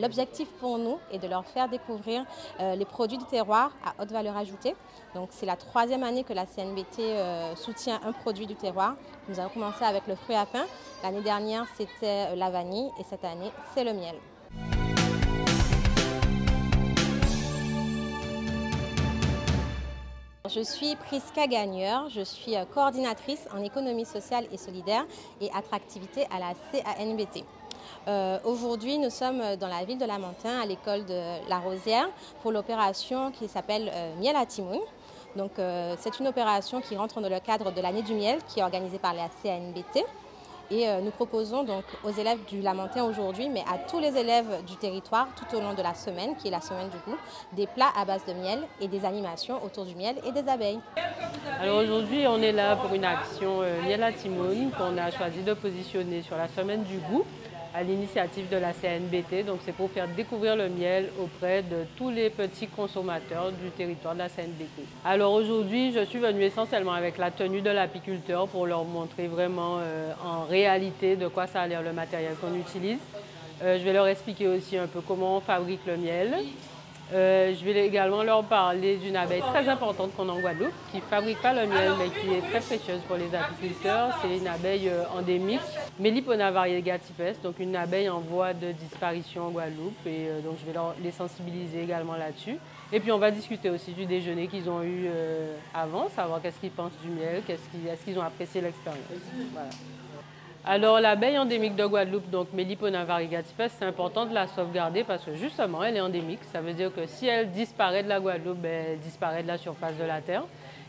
L'objectif pour nous est de leur faire découvrir les produits du terroir à haute valeur ajoutée. Donc c'est la troisième année que la CNBT soutient un produit du terroir. Nous avons commencé avec le fruit à pain. L'année dernière, c'était la vanille et cette année, c'est le miel. Je suis Prisca Gagneur, je suis coordinatrice en économie sociale et solidaire et attractivité à la CNBT. Aujourd'hui, nous sommes dans la ville de Lamentin, à l'école de La Rosière, pour l'opération qui s'appelle Miel à Timoun. Donc, c'est une opération qui rentre dans le cadre de l'année du miel qui est organisée par la CNBT. Et nous proposons donc aux élèves du Lamentin aujourd'hui, mais à tous les élèves du territoire tout au long de la semaine, qui est la semaine du goût, des plats à base de miel et des animations autour du miel et des abeilles. Alors aujourd'hui, on est là pour une action Miel à Timoun qu'on a choisi de positionner sur la semaine du goût à l'initiative de la CNBT. Donc c'est pour faire découvrir le miel auprès de tous les petits consommateurs du territoire de la CNBT. Alors aujourd'hui, je suis venue essentiellement avec la tenue de l'apiculteur pour leur montrer vraiment en réalité de quoi ça a l'air le matériel qu'on utilise. Je vais leur expliquer aussi un peu comment on fabrique le miel. Je vais également leur parler d'une abeille très importante qu'on a en Guadeloupe, qui ne fabrique pas le miel, mais qui est très précieuse pour les apiculteurs. C'est une abeille endémique, Melipona variegatiepes, donc une abeille en voie de disparition en Guadeloupe. Et donc je vais les sensibiliser également là-dessus. Et puis on va discuter aussi du déjeuner qu'ils ont eu avant, savoir qu'est-ce qu'ils pensent du miel, est-ce qu'ils ont apprécié l'expérience. Voilà. Alors l'abeille endémique de Guadeloupe, donc Melipona variegatiepes, c'est important de la sauvegarder parce que justement elle est endémique. Ça veut dire que si elle disparaît de la Guadeloupe, elle disparaît de la surface de la terre.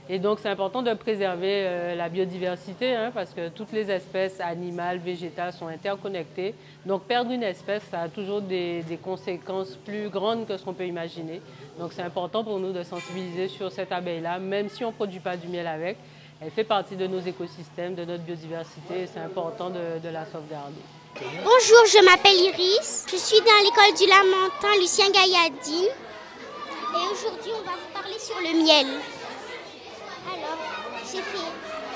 Et donc c'est important de préserver la biodiversité parce que toutes les espèces animales, végétales sont interconnectées. Donc perdre une espèce, ça a toujours des conséquences plus grandes que ce qu'on peut imaginer. Donc c'est important pour nous de sensibiliser sur cette abeille-là, même si on ne produit pas du miel avec. Elle fait partie de nos écosystèmes, de notre biodiversité et c'est important de la sauvegarder. Bonjour, je m'appelle Iris. Je suis dans l'école du Lamentin Lucien Gailladine. Et aujourd'hui, on va vous parler sur le miel. Alors,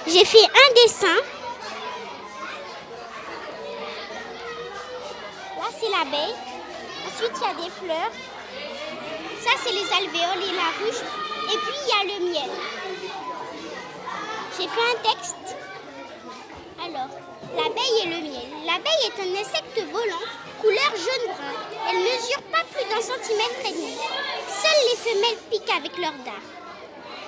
j'ai fait un dessin. Là, c'est l'abeille. Ensuite, il y a des fleurs. Ça, c'est les alvéoles et la ruche. Et puis, il y a le miel. J'ai fait un texte. Alors, l'abeille et le miel. L'abeille est un insecte volant, couleur jaune-brun. Elle ne mesure pas plus d'1,5 cm. Seules les femelles piquent avec leur dard.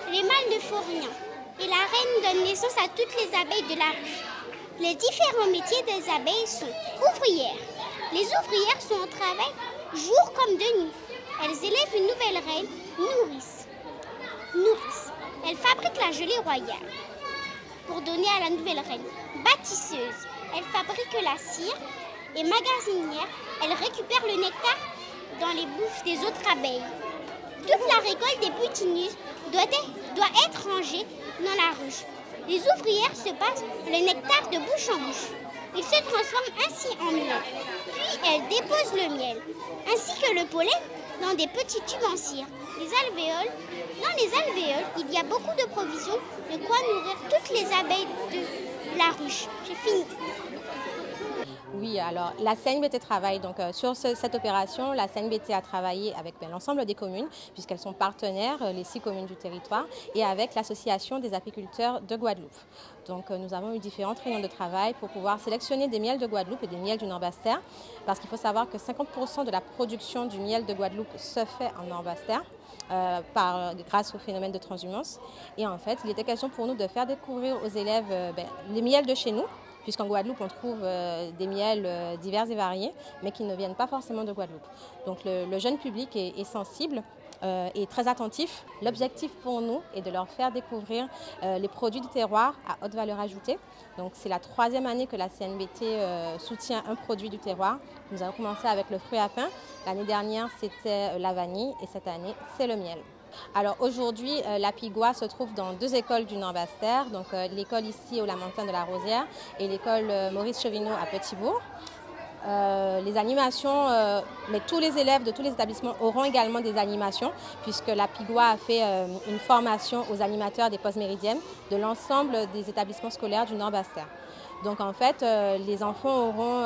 Les mâles ne font rien. Et la reine donne naissance à toutes les abeilles de la ruche. Les différents métiers des abeilles sont ouvrières. Les ouvrières sont au travail jour comme de nuit. Elles élèvent une nouvelle reine, nourrice. Elles fabriquent la gelée royale pour donner à la nouvelle reine. Bâtisseuse, elle fabrique la cire et magasinière, elle récupère le nectar dans les bouches des autres abeilles. Toute la récolte des butineuses doit être rangée dans la ruche. Les ouvrières se passent le nectar de bouche en bouche. Il se transforme ainsi en miel. Puis elles déposent le miel, ainsi que le pollen, dans des petits tubes en cire. Dans les alvéoles, il y a beaucoup de provisions, de quoi nourrir toutes les abeilles de la ruche. J'ai fini. Oui, alors la CNBT travaille donc sur cette opération. La CNBT a travaillé avec l'ensemble des communes, puisqu'elles sont partenaires, les 6 communes du territoire, et avec l'association des apiculteurs de Guadeloupe. Donc nous avons eu différentes réunions de travail pour pouvoir sélectionner des miels de Guadeloupe et des miels du Nord-Basse-Terre, parce qu'il faut savoir que 50% de la production du miel de Guadeloupe se fait en Nord-Basse-Terre. Grâce au phénomène de transhumance. Et en fait, il était question pour nous de faire découvrir aux élèves les miels de chez nous, puisqu'en Guadeloupe, on trouve des miels divers et variés, mais qui ne viennent pas forcément de Guadeloupe. Donc le jeune public est sensible et très attentif. L'objectif pour nous est de leur faire découvrir les produits du terroir à haute valeur ajoutée. Donc c'est la troisième année que la CNBT soutient un produit du terroir. Nous avons commencé avec le fruit à pain. L'année dernière, c'était la vanille et cette année, c'est le miel. Alors aujourd'hui, la Pigouat se trouve dans 2 écoles du Nord-Basse-Terre, donc l'école ici au Lamentin de la Rosière et l'école Maurice Chevigneau à Petit-Bourg. Les animations, mais tous les élèves de tous les établissements auront également des animations, puisque la Pigouat a fait une formation aux animateurs des postes méridiennes de l'ensemble des établissements scolaires du Nord-Basse-Terre. Donc en fait, les enfants auront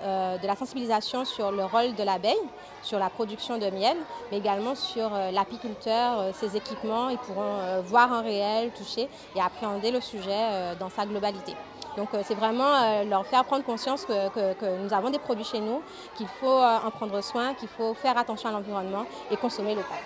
de la sensibilisation sur le rôle de l'abeille, sur la production de miel, mais également sur l'apiculteur, ses équipements. Ils pourront voir en réel, toucher et appréhender le sujet dans sa globalité. Donc c'est vraiment leur faire prendre conscience que nous avons des produits chez nous, qu'il faut en prendre soin, qu'il faut faire attention à l'environnement et consommer local.